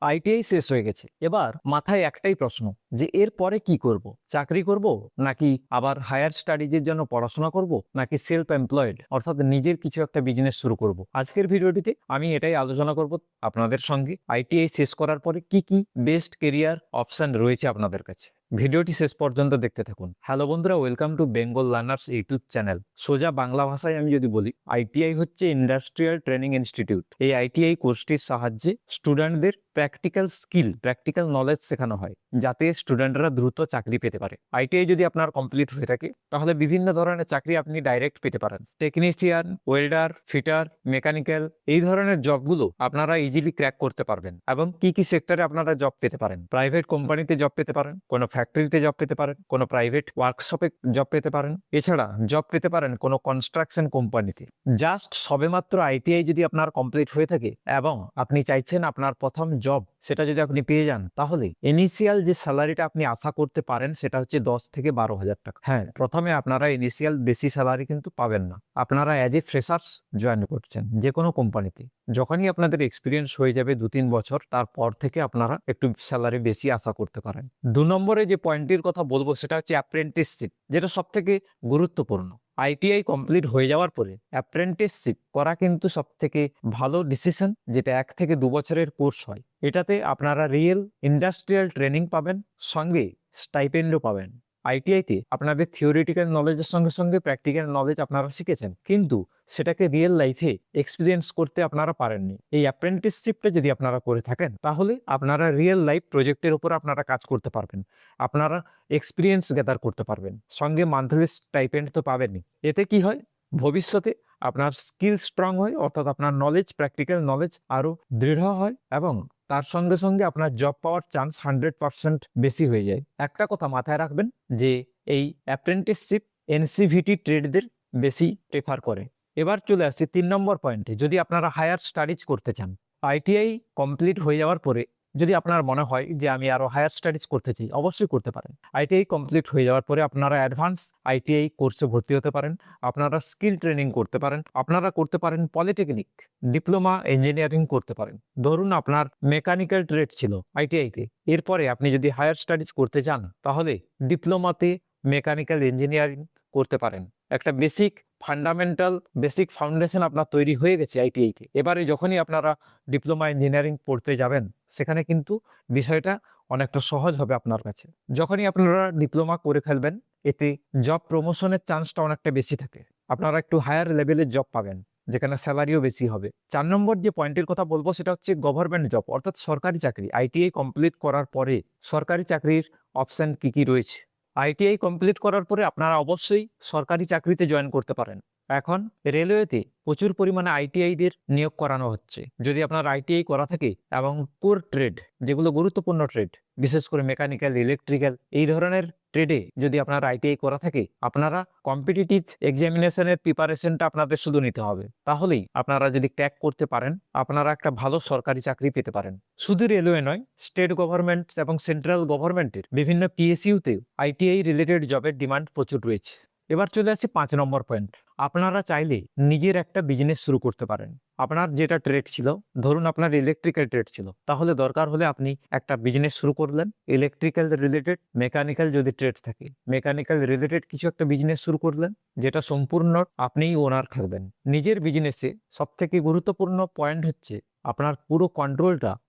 ITI শেষ হয়ে গেছে, এবার মাথায় একটাই প্রশ্ন যে এরপরে কি করব। চাকরি করব, নাকি আবার হায়ার স্টাডিজের জন্য পড়াশোনা করব, নাকি সেলফ এমপ্লয়েড অর্থাৎ নিজের কিছু একটা বিজনেস শুরু করব। আজকের ভিডিওটিতে আমি এটাই আলোচনা করব আপনাদের সঙ্গে, আইটিআই শেষ করার পরে কি কি বেস্ট কেরিয়ার অপশন রয়েছে আপনাদের কাছে। ভিডিওটি শেষ পর্যন্ত দেখতে থাকুন। হ্যালো বন্ধুরা, welcome to Bengal learners YouTube channel. সোজা বাংলা ভাষায় আমি যদি বলি, আইটিআই হচ্ছে ইন্ডাস্ট্রিয়াল ট্রেনিং ইনস্টিটিউট। এই আইটিআই কোর্সটির সাহায্যে স্টুডেন্টদের প্র্যাকটিক্যাল স্কিল, প্র্যাকটিক্যাল নলেজ শেখানো হয়, যাতে স্টুডেন্টরা দ্রুত চাকরি পেতে পারে। আইটিআই যদি আপনার কমপ্লিট হয়ে থাকে, তাহলে বিভিন্ন ধরনের চাকরি আপনি ডাইরেক্ট পেতে পারেন। টেকনিশিয়ান, ওয়েল্ডার, ফিটার, মেকানিক্যাল, এই ধরনের জবগুলো আপনারা ইজিলি ক্র্যাক করতে পারবেন। এবং কি কি সেক্টরে আপনারা জব পেতে পারেন? প্রাইভেট কোম্পানিতে জব পেতে পারেন, কোনো ফ্যাক্টরিতে জব পেতে পারেন, কোনো প্রাইভেট ওয়ার্কশপে জব পেতে পারেন, এছাড়া জব পেতে পারেন কোনো কনস্ট্রাকশন কোম্পানিতে। জাস্ট সবেমাত্র আইটিআই যদি আপনার কমপ্লিট হয়ে থাকে এবং আপনি চাইছেন আপনার প্রথম জব সেটা যদি আপনি পেয়ে যান, তাহলে ইনিশিয়াল যে স্যালারিটা আপনি আশা করতে পারেন সেটা হচ্ছে 10 থেকে 12,000 টাকা। হ্যাঁ, প্রথমে আপনারা ইনিশিয়াল বেশি স্যালারি কিন্তু পাবেন না। আপনারা অ্যাজ এ ফ্রেশার্স জয়েন করছেন যে কোনো কোম্পানিতে। যখনই আপনাদের এক্সপিরিয়েন্স হয়ে যাবে 2-3 বছর, তারপর থেকে আপনারা একটু স্যালারি বেশি আশা করতে পারেন। 2 নম্বরে যে পয়েন্টটির কথা বলবো সেটা হচ্ছে অ্যাপ্রেন্টিসশিপ, যেটা সব থেকে গুরুত্বপূর্ণ। আইটিআই কমপ্লিট হয়ে যাওয়ার পরে অ্যাপ্রেন্টিসশিপ করা কিন্তু সব থেকে ভালো ডিসিশন, যেটা 1 থেকে 2 বছরের কোর্স হয়। এটাতে আপনারা রিয়েল ইন্ডাস্ট্রিয়াল ট্রেনিং পাবেন, সঙ্গে স্টাইপেন্ডও পাবেন। আইটিআইতে আপনাদের থিওরিটিক্যাল নলেজের সঙ্গে সঙ্গে প্র্যাকটিক্যাল নলেজ আপনারা শিখেছেন, কিন্তু সেটাকে রিয়েল লাইফে এক্সপিরিয়েন্স করতে আপনারা পারেননি। এই অ্যাপ্রেন্টিসশিপটা যদি আপনারা করে থাকেন, তাহলে আপনারা রিয়েল লাইফ প্রজেক্টের উপর আপনারা কাজ করতে পারবেন, আপনারা এক্সপিরিয়েন্স গ্যাদার করতে পারবেন, সঙ্গে মান্থলি স্টাইপেন্ড তো পাবেনই। এতে কি হয়, ভবিষ্যতে আপনার স্কিল স্ট্রং হয়, অর্থাৎ আপনার নলেজ, প্র্যাকটিক্যাল নলেজ আরও দৃঢ় হয়, এবং তার সঙ্গে সঙ্গে আপনার জব পাওয়ার চান্স 100% বেশি হয়ে যায়। একটা কথা মাথায় রাখবেন যে এই অ্যাপ্রেন্টিসশিপ এনসিভিটি ট্রেডদের বেশি প্রেফার করে। এবার চলে আসছি 3 নম্বর পয়েন্টে। যদি আপনারা হায়ার স্টাডিজ করতে চান, আইটিআই কমপ্লিট হয়ে যাওয়ার পরে যদি আপনার মনে হয় যে আমি আরও হায়ার স্টাডিজ করতে চাই, অবশ্যই করতে পারেন। আইটিআই কমপ্লিট হয়ে যাওয়ার পরে আপনারা অ্যাডভান্স আইটিআই কোর্সে ভর্তি হতে পারেন, আপনারা স্কিল ট্রেনিং করতে পারেন, আপনারা করতে পারেন পলিটেকনিক, ডিপ্লোমা ইঞ্জিনিয়ারিং করতে পারেন। ধরুন আপনার মেকানিক্যাল ট্রেড ছিল আইটিআইতে, এরপরে আপনি যদি হায়ার স্টাডিজ করতে চান, তাহলে ডিপ্লোমাতে মেকানিক্যাল ইঞ্জিনিয়ারিং করতে পারেন। একটা বেসিক ফাউন্ডেশন আপনার তৈরি হয়ে গেছে আইটিআইতে। এবারে যখনই আপনারা ডিপ্লোমা ইঞ্জিনিয়ারিং পড়তে যাবেন, সেখানে কিন্তু বিষয়টা অনেকটা সহজ হবে আপনার কাছে। যখনই আপনারা ডিপ্লোমা করে ফেলবেন, এতে জব প্রমোশনের চান্সটা অনেকটা বেশি থাকে, আপনারা একটু হায়ার লেভেলের জব পাবেন, যেখানে স্যালারিও বেশি হবে। 4 নম্বর যে পয়েন্টের কথা বলবো সেটা হচ্ছে গভর্নমেন্ট জব, অর্থাৎ সরকারি চাকরি। আইটিআই কমপ্লিট করার পরে সরকারি চাকরির অপশন কি কি রয়েছে? আইটিআই কমপ্লিট করার পরে আপনারা অবশ্যই সরকারি চাকরিতে জয়েন করতে পারেন। এখন রেলওয়েতে প্রচুর পরিমাণে আইটিআইদের নিয়োগ করানো হচ্ছে। যদি আপনার আইটিআই করা থাকে এবং কোর ট্রেড, যেগুলো গুরুত্বপূর্ণ ট্রেড, বিশেষ করে মেকানিক্যাল, ইলেকট্রিক্যাল, এই ধরনের ট্রেডে যদি আপনার আইটিআই করা থাকে, আপনারা কম্পিটিটিভ এক্সামিনেশনের প্রিপারেশনটা আপনাদের শুধু নিতে হবে। তাহলেই আপনারা যদি ক্র্যাক করতে পারেন, আপনারা একটা ভালো সরকারি চাকরি পেতে পারেন। শুধু রেলওয়ে নয়, স্টেট গভর্নমেন্ট এবং সেন্ট্রাল গভর্নমেন্টের বিভিন্ন পিএসইউতেও আইটিআই রিলেটেড জবের ডিমান্ড প্রচুর রয়েছে। এবার চলে আসছে 5 নম্বর পয়েন্ট। আপনারা চাইলে নিজের একটা বিজনেস শুরু করতে পারেন। আপনার যেটা ট্রেড ছিল, ধরুন আপনার ইলেকট্রিক্যাল ট্রেড ছিল, তাহলে দরকার হলে আপনি একটা বিজনেস শুরু করলেন ইলেকট্রিক্যাল রিলেটেড। মেকানিক্যাল যদি ট্রেড থাকে, মেকানিক্যাল রিলেটেড কিছু একটা বিজনেস শুরু করলেন, যেটা সম্পূর্ণ আপনিই ওনার থাকবেন। নিজের বিজনেসে সবথেকে গুরুত্বপূর্ণ পয়েন্ট হচ্ছে আপনার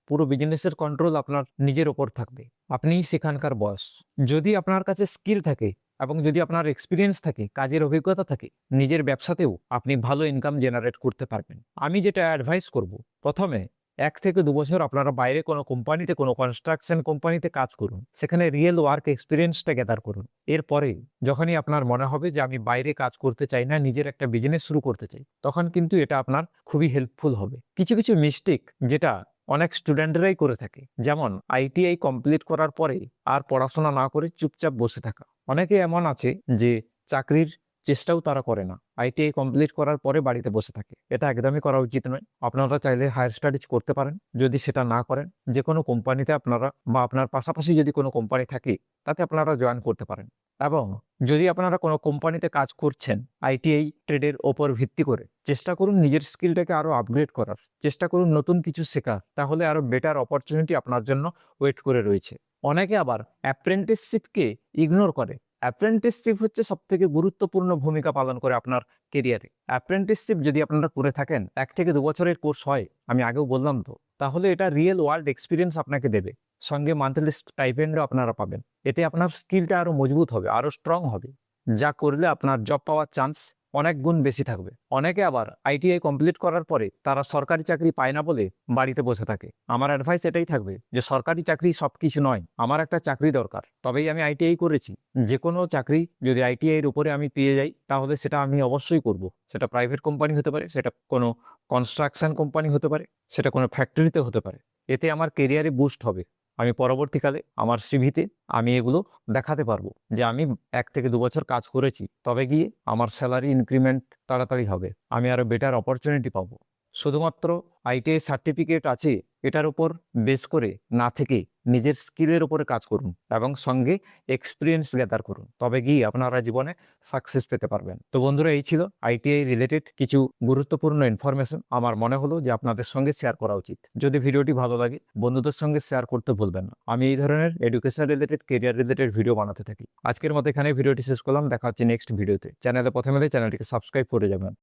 পুরো বিজনেসের কন্ট্রোল আপনার নিজের ওপর থাকবে। আপনিই সেখানকার বস। যদি আপনার কাছে স্কিল থাকে এবং যদি আপনার এক্সপিরিয়েন্স থাকে, কাজের অভিজ্ঞতা থাকে, নিজের ব্যবসাতেও আপনি ভালো ইনকাম জেনারেট করতে পারবেন। আমি যেটা অ্যাডভাইস করব, প্রথমে 1 থেকে 2 বছর আপনারা বাইরে কোনো কোম্পানিতে, কোনো কনস্ট্রাকশন কোম্পানিতে কাজ করুন, সেখানে রিয়েল ওয়ার্ক এক্সপিরিয়েন্সটা গ্যাদার করুন। এরপরে যখনই আপনার মনে হবে যে আমি বাইরে কাজ করতে চাই না, নিজের একটা বিজনেস শুরু করতে চাই, তখন কিন্তু এটা আপনার খুবই হেল্পফুল হবে। কিছু কিছু মিস্টেক যেটা অনেক স্টুডেন্টরাই করে থাকে, যেমন আইটিআই কমপ্লিট করার পরে আর পড়াশোনা না করে চুপচাপ বসে থাকা। অনেকে এমন আছে যে চাকরির চেষ্টাও তারা করে না। আইটিআই কমপ্লিট করার পরে বাড়িতে বসে থাকে। এটা একদমই করা উচিত নয়। আপনারা চাইলে হায়ার স্টাডিজ করতে পারেন। যদি সেটা না করেন, যে কোনো কোম্পানিতে আপনারা বা আপনার পাশাপাশি যদি কোনো কোম্পানি থাকে তাতে আপনারা জয়েন করতে পারেন। এবং যদি আপনারা কোনো কোম্পানিতে কাজ করছেন আইটিআই ট্রেডের ওপর ভিত্তি করে, চেষ্টা করুন নিজের স্কিলটাকে আরও আপগ্রেড করার, চেষ্টা করুন নতুন কিছু শেখার, তাহলে আরও বেটার অপরচুনিটি আপনার জন্য ওয়েট করে রয়েছে। অনেকে আবার অ্যাপ্রেন্টিসশিপকে ইগনোর করে। অ্যাপ্রেন্টিসশিপ হচ্ছে সবথেকে গুরুত্বপূর্ণ ভূমিকা পালন করে আপনার কেরিয়ারে। অ্যাপ্রেন্টিসশিপ যদি আপনারা করে থাকেন, 1 থেকে 2 বছরের কোর্স হয়, আমি আগেও বললাম তো, তাহলে এটা রিয়েল ওয়ার্ল্ড এক্সপিরিয়েন্স আপনাকে দেবে। সঙ্গে মান্থলি স্টাইপেন্ডও আপনারা পাবেন। এতে আপনার স্কিলটা আরও মজবুত হবে, আরও স্ট্রং হবে, যা করলে আপনার জব পাওয়ার চান্স অনেক গুণ বেশি থাকবে। অনেকে আবার আইটিআই কমপ্লিট করার পরে তারা সরকারি চাকরি পায় না বলে বাড়িতে বসে থাকে। আমার অ্যাডভাইস এটাই থাকবে যে সরকারি চাকরি সব কিছু নয়, আমার একটা চাকরি দরকার, তবেই আমি আইটিআই করেছি। যে কোনো চাকরি যদি আইটিআই এর উপরে আমি পেয়ে যাই তাহলে সেটা আমি অবশ্যই করব। সেটা প্রাইভেট কোম্পানি হতে পারে, সেটা কোনো কনস্ট্রাকশন কোম্পানি হতে পারে, সেটা কোনো ফ্যাক্টরিতে হতে পারে। এতে আমার কেরিয়ারে বুস্ট হবে। আমি পরবর্তীকালে আমার সিভিতে আমি এগুলো দেখাতে পারবো যে আমি 1 থেকে 2 বছর কাজ করেছি, তবে গিয়ে আমার স্যালারি ইনক্রিমেন্ট তাড়াতাড়ি হবে, আমি আরও বেটার অপরচুনিটি পাবো। শুধুমাত্র আইটিআই সার্টিফিকেট আছে এটার উপর বেস করে না থেকে নিজের স্কিলের উপরে কাজ করুন এবং সঙ্গে এক্সপিরিয়েন্স গ্যাদার করুন, তবে গিয়ে আপনারা জীবনে সাকসেস পেতে পারবেন। তো বন্ধুরা, এই ছিল আইটিআই রিলেটেড কিছু গুরুত্বপূর্ণ ইনফরমেশন আমার মনে হলো যে আপনাদের সঙ্গে শেয়ার করা উচিত। যদি ভিডিওটি ভালো লাগে বন্ধুদের সঙ্গে শেয়ার করতে ভুলবেন না। আমি এই ধরনের education related, career related video বানাতে থাকি। আজকের মতো এখানে ভিডিওটি শেষ করলাম। দেখা হচ্ছে নেক্সট ভিডিওতে। চ্যানেলে প্রথমে চ্যানেলটিকে সাবস্ক্রাইব করে যাবেন।